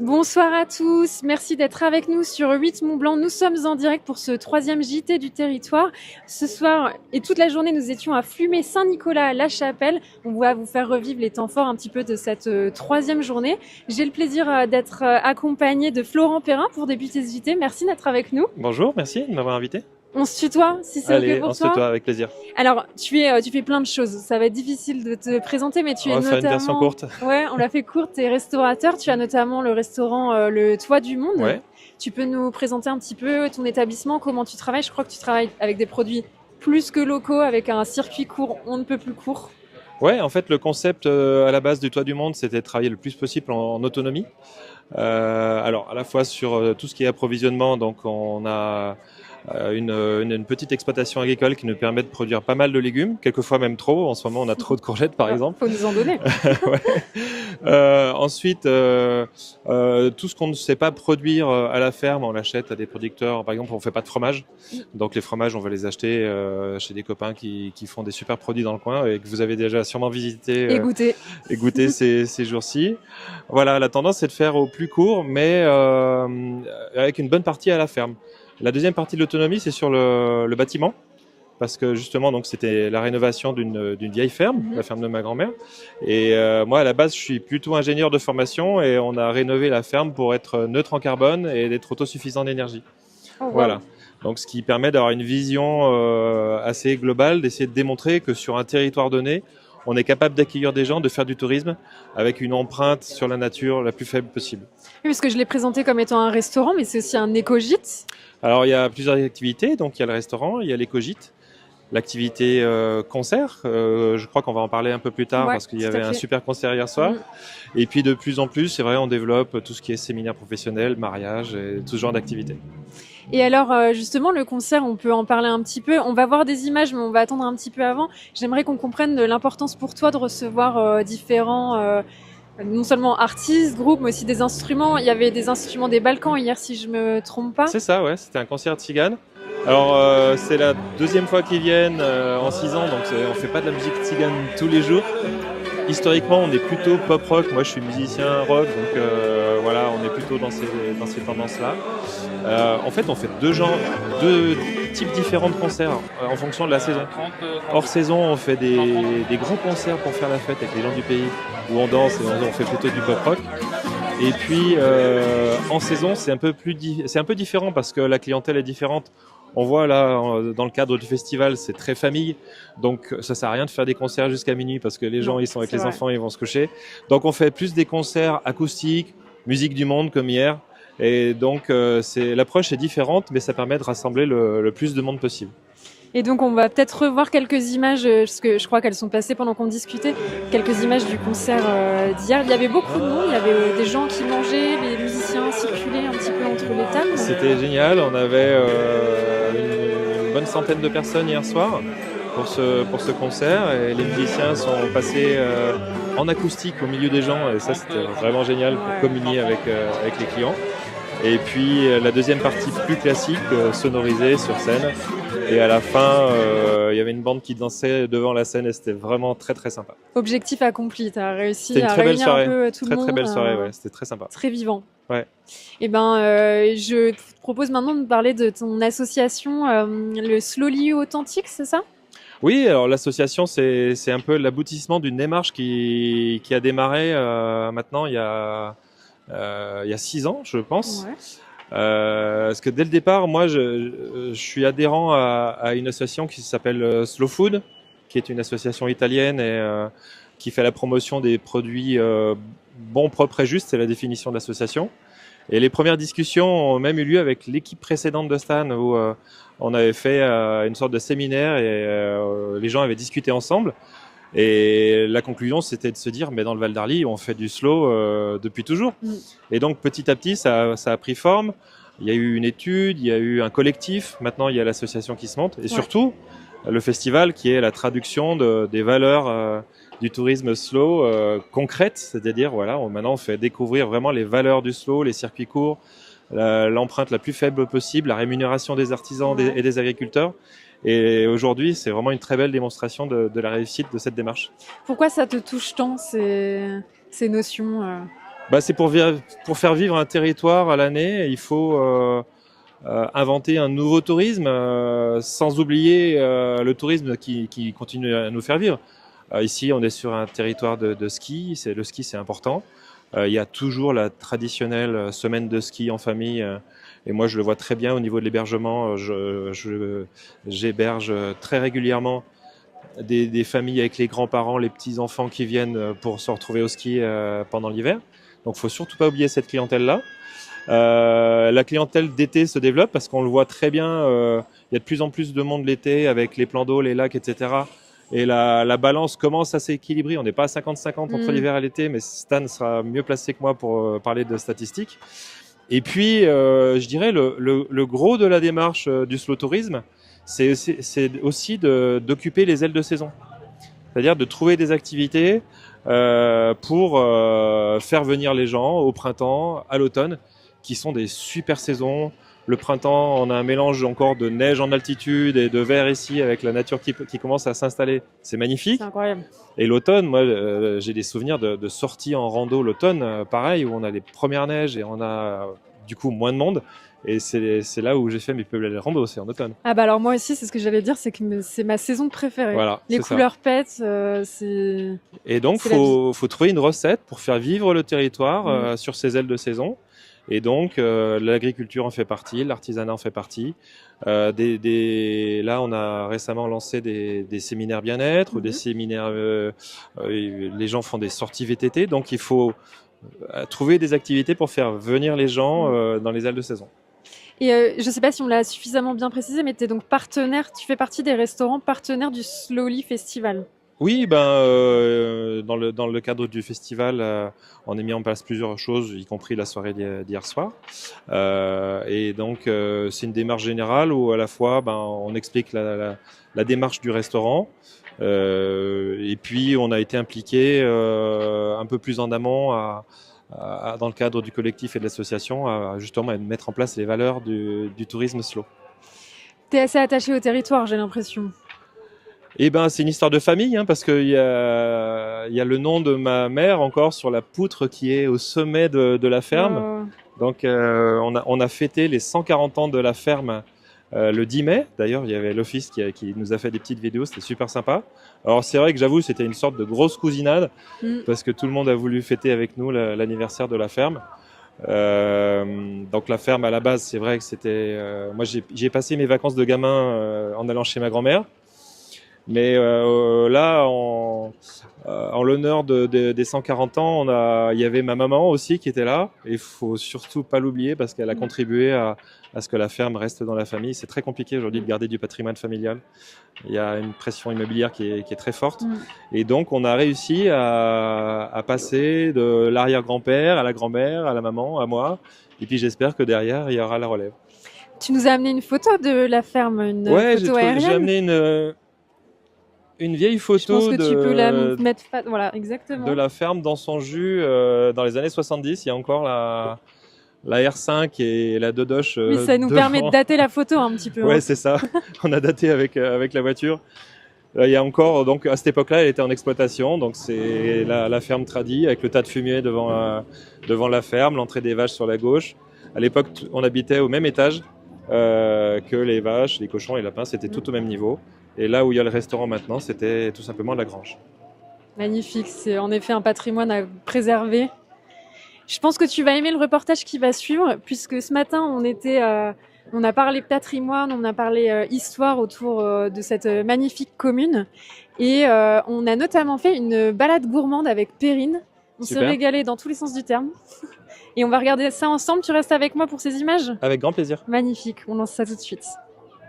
Bonsoir à tous, merci d'être avec nous sur 8 Mont-Blanc. Nous sommes en direct pour ce troisième JT du territoire. Ce soir et toute la journée, nous étions à Flumet-Saint-Nicolas-la-Chapelle. On va vous faire revivre les temps forts un petit peu de cette troisième journée. J'ai le plaisir d'être accompagnée de Florent Perrin pour débuter ce JT. Merci d'être avec nous. Bonjour, merci de m'avoir invité. On se tutoie, si c'est OK Allez, pour on se toi. tutoie avec plaisir. Alors, tu fais plein de choses. Ça va être difficile de te présenter, mais tu On es va faire une version notamment... courte. Ouais, on l'a fait courte. Tu es restaurateur. Tu as notamment le restaurant Le Toit du Monde. Ouais. Tu peux nous présenter un petit peu ton établissement, comment tu travailles? Je crois que tu travailles avec des produits plus que locaux, avec un circuit court, on ne peut plus court. Ouais, en fait, le concept à la base du Toit du Monde, c'était de travailler le plus possible en autonomie. Alors, à la fois sur tout ce qui est approvisionnement, donc on a une petite exploitation agricole qui nous permet de produire pas mal de légumes, quelquefois même trop. En ce moment, on a trop de courgettes, par exemple. Faut nous en donner. Ouais. Ensuite, tout ce qu'on ne sait pas produire à la ferme, on l'achète à des producteurs. Par exemple, on fait pas de fromage, donc les fromages, on va les acheter chez des copains qui font des super produits dans le coin et que vous avez déjà sûrement visité Et goûter. et goûté ces jours-ci. Voilà, la tendance c'est de faire au plus court, mais avec une bonne partie à la ferme. La deuxième partie de l'autonomie, c'est sur le bâtiment. Parce que justement, donc c'était la rénovation d'une vieille ferme, la ferme de ma grand-mère. Et moi, à la base, je suis plutôt ingénieur de formation et on a rénové la ferme pour être neutre en carbone et d'être autosuffisant en énergie. Oh, wow. Voilà. Donc, ce qui permet d'avoir une vision assez globale, d'essayer de démontrer que sur un territoire donné, on est capable d'accueillir des gens, de faire du tourisme avec une empreinte sur la nature la plus faible possible. Oui, parce que je l'ai présenté comme étant un restaurant, mais c'est aussi un éco-gîte. Alors, il y a plusieurs activités. Donc, il y a le restaurant, il y a l'éco-gîte. L'activité concert, je crois qu'on va en parler un peu plus tard parce qu'il y avait un super concert hier soir. Et puis de plus en plus, c'est vrai, on développe tout ce qui est séminaire professionnel, mariage et tout ce genre d'activités. Et alors justement, le concert, on peut en parler un petit peu. On va voir des images, mais on va attendre un petit peu avant. J'aimerais qu'on comprenne l'importance pour toi de recevoir différents... non seulement artistes, groupes, mais aussi des instruments. Il y avait des instruments des Balkans hier, si je me trompe pas. C'est ça, ouais. C'était un concert de tzigane. Alors, c'est la deuxième fois qu'ils viennent en 6 ans, donc on fait pas de la musique tzigane tous les jours. Historiquement, on est plutôt pop rock. Moi, je suis musicien rock, donc voilà, on est plutôt dans ces tendances-là. En fait, on fait deux types différents de concerts en fonction de la saison. Hors saison, on fait des gros concerts pour faire la fête avec les gens du pays, où on danse et on fait plutôt du pop rock. Et puis en saison, c'est un peu différent parce que la clientèle est différente. On voit là, dans le cadre du festival, c'est très famille, donc ça sert à rien de faire des concerts jusqu'à minuit parce que les gens ils sont avec les enfants, ils vont se coucher. Donc on fait plus des concerts acoustiques, musique du monde comme hier, et donc l'approche est différente, mais ça permet de rassembler le plus de monde possible. Et donc on va peut-être revoir quelques images, parce que je crois qu'elles sont passées pendant qu'on discutait, quelques images du concert d'hier. Il y avait beaucoup de monde, il y avait des gens qui mangeaient, les musiciens circulaient un petit peu entre les tables. C'était génial, on avait une bonne centaine de personnes hier soir pour ce concert et les musiciens sont passés en acoustique au milieu des gens et ça c'était vraiment génial pour communier avec les clients. Et puis la deuxième partie plus classique, sonorisée sur scène. Et à la fin, il y avait une bande qui dansait devant la scène et c'était vraiment très très sympa. Objectif accompli, tu as réussi à très belle réunir soirée. un peu tout le monde. Très belle soirée, ouais, c'était très sympa. Très vivant. Ouais. Et je te propose maintenant de parler de ton association, le Slowly Authentique, c'est ça? Oui, alors l'association, c'est un peu l'aboutissement d'une démarche qui a démarré maintenant il y a 6 ans, je pense. Ouais. Parce que dès le départ, moi, je suis adhérent à une association qui s'appelle Slow Food, qui est une association italienne et qui fait la promotion des produits bons, propres et justes. C'est la définition de l'association. Et les premières discussions ont même eu lieu avec l'équipe précédente de Stan, où on avait fait une sorte de séminaire et les gens avaient discuté ensemble. Et la conclusion, c'était de se dire, mais dans le Val d'Arly, on fait du slow depuis toujours. Et donc, petit à petit, ça a pris forme. Il y a eu une étude, il y a eu un collectif. Maintenant, il y a l'association qui se monte. Et surtout, le festival qui est la traduction des valeurs du tourisme slow concrètes. C'est-à-dire, voilà, maintenant, on fait découvrir vraiment les valeurs du slow, les circuits courts, l'empreinte la plus faible possible, la rémunération des artisans et des agriculteurs. Et aujourd'hui, c'est vraiment une très belle démonstration de la réussite de cette démarche. Pourquoi ça te touche tant, ces notions Bah, c'est pour faire vivre un territoire à l'année, il faut inventer un nouveau tourisme, sans oublier le tourisme qui continue à nous faire vivre. Ici, on est sur un territoire de ski, le ski c'est important. Il y a toujours la traditionnelle semaine de ski en famille, et moi je le vois très bien au niveau de l'hébergement. J'héberge très régulièrement des familles avec les grands-parents, les petits-enfants qui viennent pour se retrouver au ski pendant l'hiver. Donc il faut surtout pas oublier cette clientèle-là. La clientèle d'été se développe parce qu'on le voit très bien, il y a de plus en plus de monde l'été avec les plans d'eau, les lacs, etc. Et la balance commence à s'équilibrer. On n'est pas à 50-50 entre l'hiver et l'été, mais Stan sera mieux placé que moi pour parler de statistiques. Et puis, je dirais, le gros de la démarche du slow tourisme, c'est aussi d'occuper les ailes de saison. C'est-à-dire de trouver des activités pour faire venir les gens au printemps, à l'automne, qui sont des super saisons. Le printemps, on a un mélange encore de neige en altitude et de vert ici avec la nature qui commence à s'installer. C'est magnifique. C'est incroyable. Et l'automne, moi, j'ai des souvenirs de sorties en rando l'automne, pareil, où on a les premières neiges et on a du coup moins de monde. Et c'est là où j'ai fait mes plus belles randos, c'est en automne. Ah bah alors moi aussi, c'est ce que j'allais dire, c'est que c'est ma saison préférée. Voilà, les couleurs pètent, c'est... Et donc, faut trouver une recette pour faire vivre le territoire sur ces ailes de saison. Et donc, l'agriculture en fait partie, l'artisanat en fait partie. Là, on a récemment lancé des séminaires bien-être ou des séminaires... les gens font des sorties VTT, donc il faut trouver des activités pour faire venir les gens dans les ailes de saison. Et je ne sais pas si on l'a suffisamment bien précisé, mais tu es donc partenaire, tu fais partie des restaurants partenaires du Slowly Festival. Oui, dans le cadre du festival, on a mis en place plusieurs choses, y compris la soirée d'hier soir. Et donc, c'est une démarche générale où à la fois, on explique la démarche du restaurant. Et puis, on a été impliqué un peu plus en amont dans le cadre du collectif et de l'association, justement à mettre en place les valeurs du tourisme slow. Tu es assez attaché au territoire, j'ai l'impression. Eh ben, c'est une histoire de famille, parce qu'il y a le nom de ma mère encore sur la poutre qui est au sommet de la ferme. Donc, on a fêté les 140 ans de la ferme le 10 mai. D'ailleurs, il y avait l'office qui nous a fait des petites vidéos, c'était super sympa. Alors, c'est vrai que j'avoue, c'était une sorte de grosse cousinade parce que tout le monde a voulu fêter avec nous l'anniversaire de la ferme. Donc, la ferme, à la base, c'est vrai que c'était... moi, j'ai passé mes vacances de gamin en allant chez ma grand-mère. Mais là, en l'honneur des 140 ans, il y avait ma maman aussi qui était là. Et il faut surtout pas l'oublier parce qu'elle a contribué à ce que la ferme reste dans la famille. C'est très compliqué aujourd'hui de garder du patrimoine familial. Il y a une pression immobilière qui est très forte. Et donc, on a réussi à passer de l'arrière-grand-père à la grand-mère, à la maman, à moi. Et puis, j'espère que derrière, il y aura la relève. Tu nous as amené une photo de la ferme, une photo aérienne. J'ai amené une vieille photo je pense que tu peux la mettre voilà, exactement. De la ferme dans son jus dans les années 70. Il y a encore la R5 et la Dodoche. Oui, ça nous permet de dater la photo un petit peu. Ouais, c'est ça. On a daté avec la voiture. Il y a encore, donc à cette époque-là, elle était en exploitation. Donc c'est la ferme tradie avec le tas de fumier devant la ferme, l'entrée des vaches sur la gauche. À l'époque, on habitait au même étage que les vaches, les cochons et les lapins. C'était tout au même niveau. Et là où il y a le restaurant maintenant, c'était tout simplement la grange. Magnifique, c'est en effet un patrimoine à préserver. Je pense que tu vas aimer le reportage qui va suivre, puisque ce matin, on a parlé patrimoine, on a parlé histoire autour de cette magnifique commune. Et on a notamment fait une balade gourmande avec Perrine. On s'est régalé dans tous les sens du terme. Et on va regarder ça ensemble. Tu restes avec moi pour ces images ? Avec grand plaisir. Magnifique, on lance ça tout de suite.